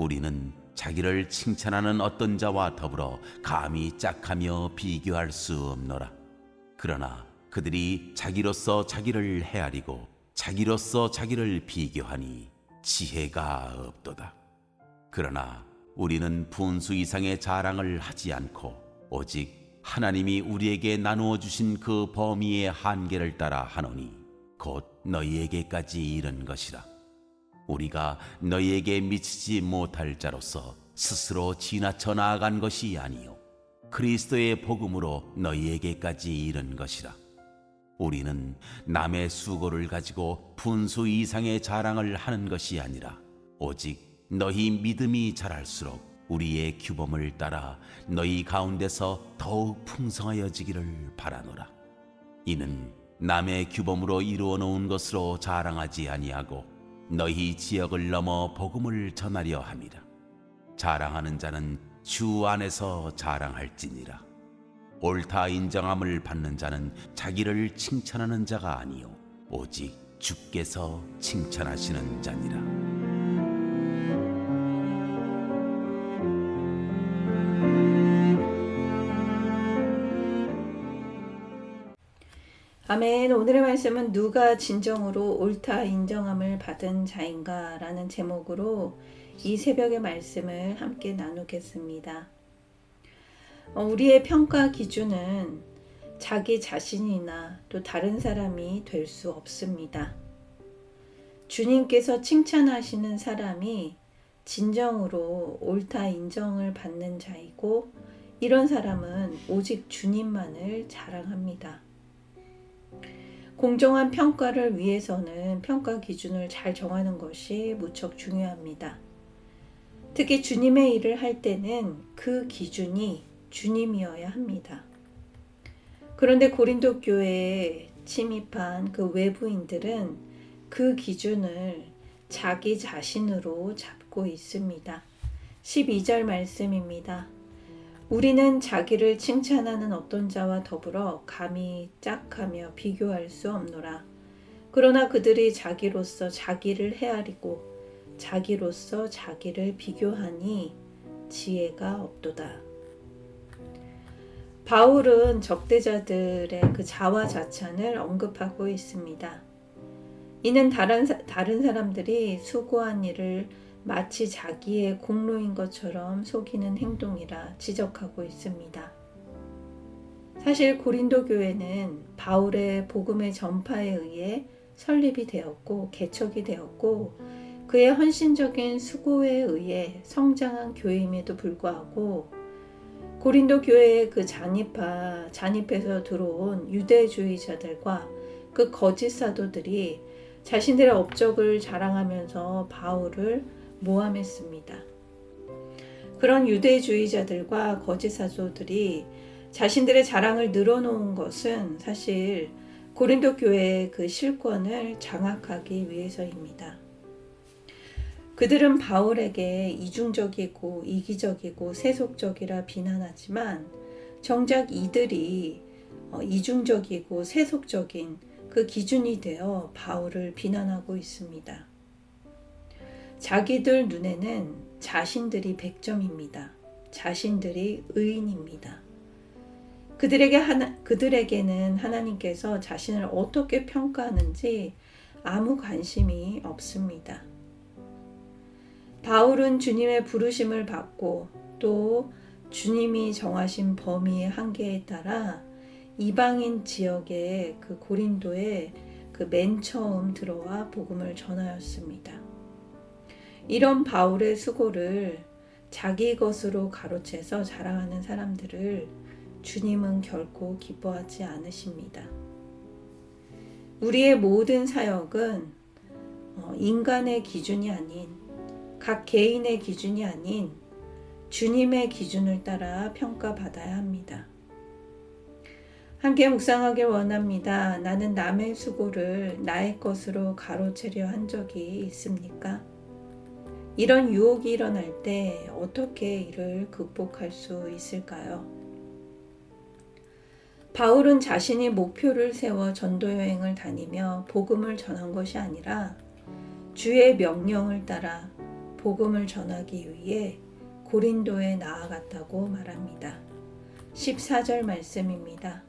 우리는 자기를 칭찬하는 어떤 자와 더불어 감히 짝하며 비교할 수 없노라. 그러나 그들이 자기로서 자기를 헤아리고 자기로서 자기를 비교하니 지혜가 없도다. 그러나 우리는 분수 이상의 자랑을 하지 않고 오직 하나님이 우리에게 나누어 주신 그 범위의 한계를 따라 하노니 곧 너희에게까지 이른 것이라. 우리가 너희에게 미치지 못할 자로서 스스로 지나쳐 나아간 것이 아니요 그리스도의 복음으로 너희에게까지 이른 것이라. 우리는 남의 수고를 가지고 분수 이상의 자랑을 하는 것이 아니라 오직 너희 믿음이 자랄수록 우리의 규범을 따라 너희 가운데서 더욱 풍성하여지기를 바라노라. 이는 남의 규범으로 이루어 놓은 것으로 자랑하지 아니하고 너희 지역을 넘어 복음을 전하려 함이라. 자랑하는 자는 주 안에서 자랑할지니라. 옳다 인정함을 받는 자는 자기를 칭찬하는 자가 아니요 오직 주께서 칭찬하시는 자니라. 아멘. 오늘의 말씀은 누가 진정으로 옳다 인정함을 받은 자인가 라는 제목으로 이 새벽의 말씀을 함께 나누겠습니다. 우리의 평가 기준은 자기 자신이나 또 다른 사람이 될 수 없습니다. 주님께서 칭찬하시는 사람이 진정으로 옳다 인정을 받는 자이고 이런 사람은 오직 주님만을 자랑합니다. 공정한 평가를 위해서는 평가 기준을 잘 정하는 것이 무척 중요합니다. 특히 주님의 일을 할 때는 그 기준이 주님이어야 합니다. 그런데 고린도 교회에 침입한 그 외부인들은 그 기준을 자기 자신으로 잡고 있습니다. 12절 말씀입니다. 우리는 자기를 칭찬하는 어떤 자와 더불어 감히 짝하며 비교할 수 없노라. 그러나 그들이 자기로서 자기를 헤아리고 자기로서 자기를 비교하니 지혜가 없도다. 바울은 적대자들의 그 자화자찬을 언급하고 있습니다. 이는 다른 사람들이 수고한 일을 마치 자기의 공로인 것처럼 속이는 행동이라 지적하고 있습니다. 사실 고린도 교회는 바울의 복음의 전파에 의해 설립이 되었고 개척이 되었고 그의 헌신적인 수고에 의해 성장한 교회임에도 불구하고 고린도 교회의 그 잔입해서 들어온 유대주의자들과 그 거짓 사도들이 자신들의 업적을 자랑하면서 바울을 모함했습니다. 그런 유대주의자들과 거짓 사도들이 자신들의 자랑을 늘어놓은 것은 사실 고린도 교회의 그 실권을 장악하기 위해서입니다. 그들은 바울에게 이중적이고 이기적이고 세속적이라 비난하지만 정작 이들이 이중적이고 세속적인 그 기준이 되어 바울을 비난하고 있습니다. 자기들 눈에는 자신들이 100점입니다. 자신들이 의인입니다. 그들에게는 하나님께서 자신을 어떻게 평가하는지 아무 관심이 없습니다. 바울은 주님의 부르심을 받고 또 주님이 정하신 범위의 한계에 따라 이방인 지역의 그 고린도에 그 맨 처음 들어와 복음을 전하였습니다. 이런 바울의 수고를 자기 것으로 가로채서 자랑하는 사람들을 주님은 결코 기뻐하지 않으십니다. 우리의 모든 사역은 인간의 기준이 아닌 각 개인의 기준이 아닌 주님의 기준을 따라 평가받아야 합니다. 함께 묵상하길 원합니다. 나는 남의 수고를 나의 것으로 가로채려 한 적이 있습니까? 이런 유혹이 일어날 때 어떻게 이를 극복할 수 있을까요? 바울은 자신이 목표를 세워 전도 여행을 다니며 복음을 전한 것이 아니라 주의 명령을 따라 복음을 전하기 위해 고린도에 나아갔다고 말합니다. 14절 말씀입니다.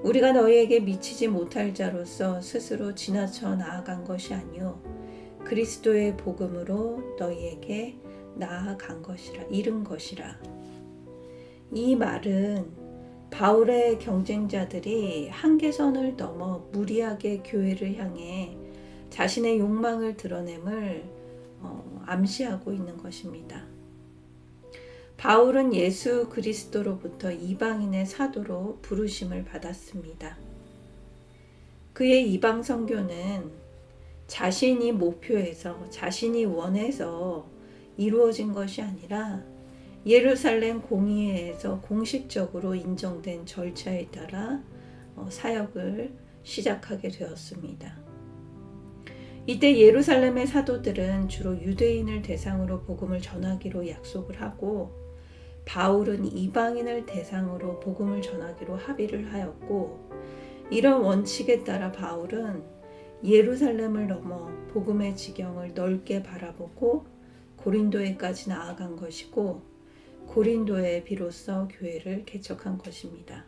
우리가 너희에게 미치지 못할 자로서 스스로 지나쳐 나아간 것이 아니요 그리스도의 복음으로 너희에게 나아간 것이라, 이른 것이라. 이 말은 바울의 경쟁자들이 한계선을 넘어 무리하게 교회를 향해 자신의 욕망을 드러냄을 암시하고 있는 것입니다. 바울은 예수 그리스도로부터 이방인의 사도로 부르심을 받았습니다. 그의 이방 선교는 자신이 목표해서, 자신이 원해서 이루어진 것이 아니라 예루살렘 공의회에서 공식적으로 인정된 절차에 따라 사역을 시작하게 되었습니다. 이때 예루살렘의 사도들은 주로 유대인을 대상으로 복음을 전하기로 약속을 하고 바울은 이방인을 대상으로 복음을 전하기로 합의를 하였고, 이런 원칙에 따라 바울은 예루살렘을 넘어 복음의 지경을 넓게 바라보고 고린도에까지 나아간 것이고, 고린도에 비로소 교회를 개척한 것입니다.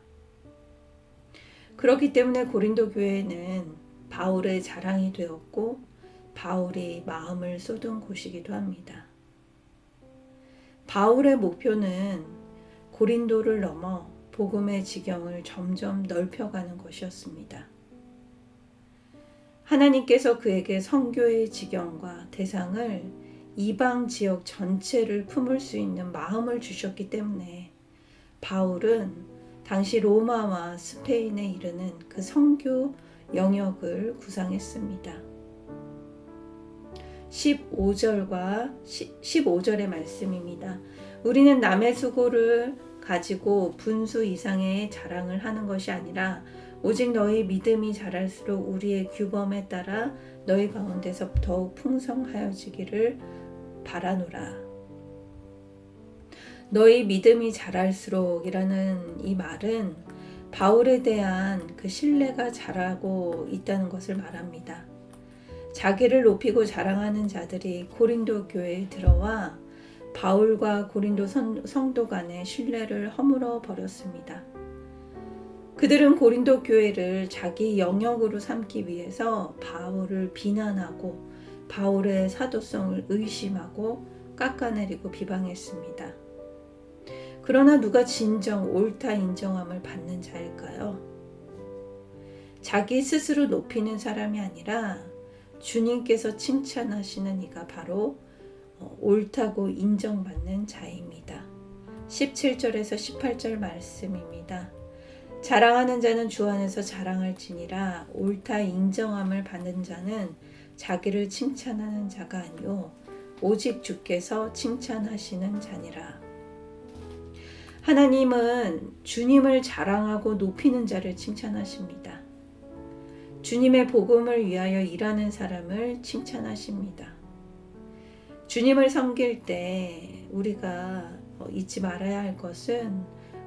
그렇기 때문에 고린도 교회는 바울의 자랑이 되었고 바울이 마음을 쏟은 곳이기도 합니다. 바울의 목표는 고린도를 넘어 복음의 지경을 점점 넓혀가는 것이었습니다. 하나님께서 그에게 선교의 지경과 대상을 이방 지역 전체를 품을 수 있는 마음을 주셨기 때문에 바울은 당시 로마와 스페인에 이르는 그 선교 영역을 구상했습니다. 15절의 말씀입니다. 우리는 남의 수고를 가지고 분수 이상의 자랑을 하는 것이 아니라 오직 너희 믿음이 자랄수록 우리의 규범에 따라 너희 가운데서 더욱 풍성하여지기를 바라노라. 너희 믿음이 자랄수록 이라는 이 말은 바울에 대한 그 신뢰가 자라고 있다는 것을 말합니다. 자기를 높이고 자랑하는 자들이 고린도 교회에 들어와 바울과 고린도 성도 간의 신뢰를 허물어 버렸습니다. 그들은 고린도 교회를 자기 영역으로 삼기 위해서 바울을 비난하고 바울의 사도성을 의심하고 깎아내리고 비방했습니다. 그러나 누가 진정 옳다 인정함을 받는 자일까요? 자기 스스로 높이는 사람이 아니라 주님께서 칭찬하시는 이가 바로 옳다고 인정받는 자입니다. 17절에서 18절 말씀입니다. 자랑하는 자는 주 안에서 자랑할지니라. 옳다 인정함을 받는 자는 자기를 칭찬하는 자가 아니요 오직 주께서 칭찬하시는 자니라. 하나님은 주님을 자랑하고 높이는 자를 칭찬하십니다. 주님의 복음을 위하여 일하는 사람을 칭찬하십니다. 주님을 섬길 때 우리가 잊지 말아야 할 것은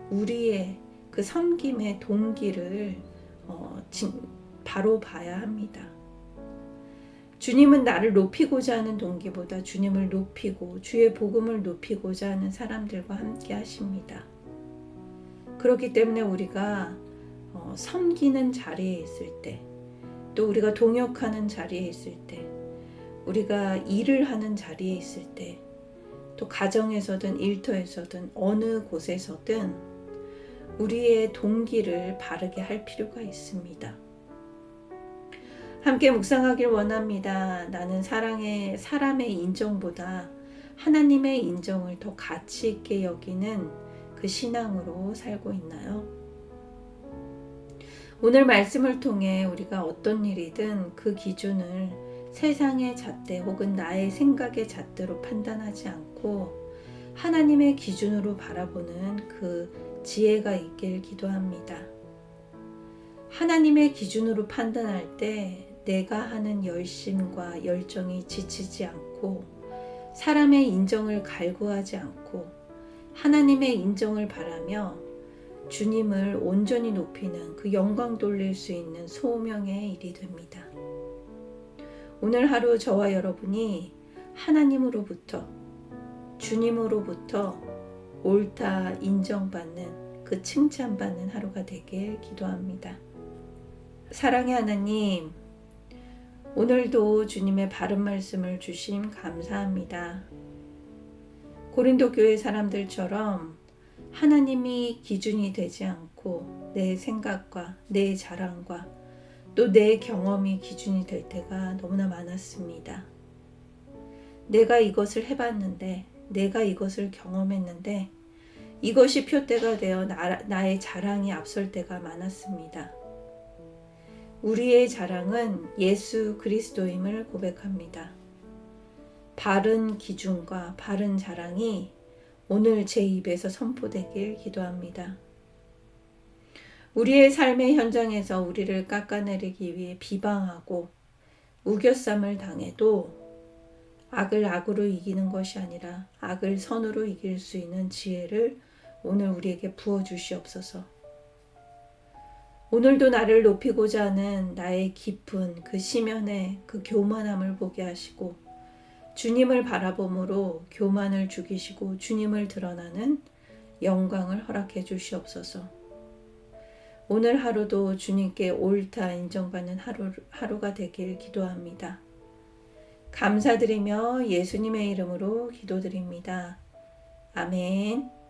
우리의 그 섬김의 동기를 바로 봐야 합니다. 주님은 나를 높이고자 하는 동기보다 주님을 높이고 주의 복음을 높이고자 하는 사람들과 함께 하십니다. 그렇기 때문에 우리가 섬기는 자리에 있을 때, 또 우리가 동역하는 자리에 있을 때, 우리가 일을 하는 자리에 있을 때, 또 가정에서든 일터에서든 어느 곳에서든 우리의 동기를 바르게 할 필요가 있습니다. 함께 묵상하길 원합니다. 나는 사람의 인정보다 하나님의 인정을 더 가치 있게 여기는 그 신앙으로 살고 있나요? 오늘 말씀을 통해 우리가 어떤 일이든 그 기준을 세상의 잣대 혹은 나의 생각의 잣대로 판단하지 않고 하나님의 기준으로 바라보는 그 지혜가 있길 기도합니다. 하나님의 기준으로 판단할 때 내가 하는 열심과 열정이 지치지 않고 사람의 인정을 갈구하지 않고 하나님의 인정을 바라며 주님을 온전히 높이는 그 영광 돌릴 수 있는 소명의 일이 됩니다. 오늘 하루 저와 여러분이 하나님으로부터, 주님으로부터 옳다 인정받는, 그 칭찬받는 하루가 되길 기도합니다. 사랑의 하나님, 오늘도 주님의 바른 말씀을 주심 감사합니다. 고린도 교회 사람들처럼 하나님이 기준이 되지 않고 내 생각과 내 자랑과 또 내 경험이 기준이 될 때가 너무나 많았습니다. 내가 이것을 해봤는데, 내가 이것을 경험했는데 이것이 표대가 되어 나의 자랑이 앞설 때가 많았습니다. 우리의 자랑은 예수 그리스도임을 고백합니다. 바른 기준과 바른 자랑이 오늘 제 입에서 선포되길 기도합니다. 우리의 삶의 현장에서 우리를 깎아내리기 위해 비방하고 우겨쌈을 당해도 악을 악으로 이기는 것이 아니라 악을 선으로 이길 수 있는 지혜를 오늘 우리에게 부어주시옵소서. 오늘도 나를 높이고자 하는 나의 깊은 그 심연의 그 교만함을 보게 하시고 주님을 바라봄으로 교만을 죽이시고 주님을 드러나는 영광을 허락해 주시옵소서. 오늘 하루도 주님께 옳다 인정받는 하루가 되길 기도합니다. 감사드리며 예수님의 이름으로 기도드립니다. 아멘.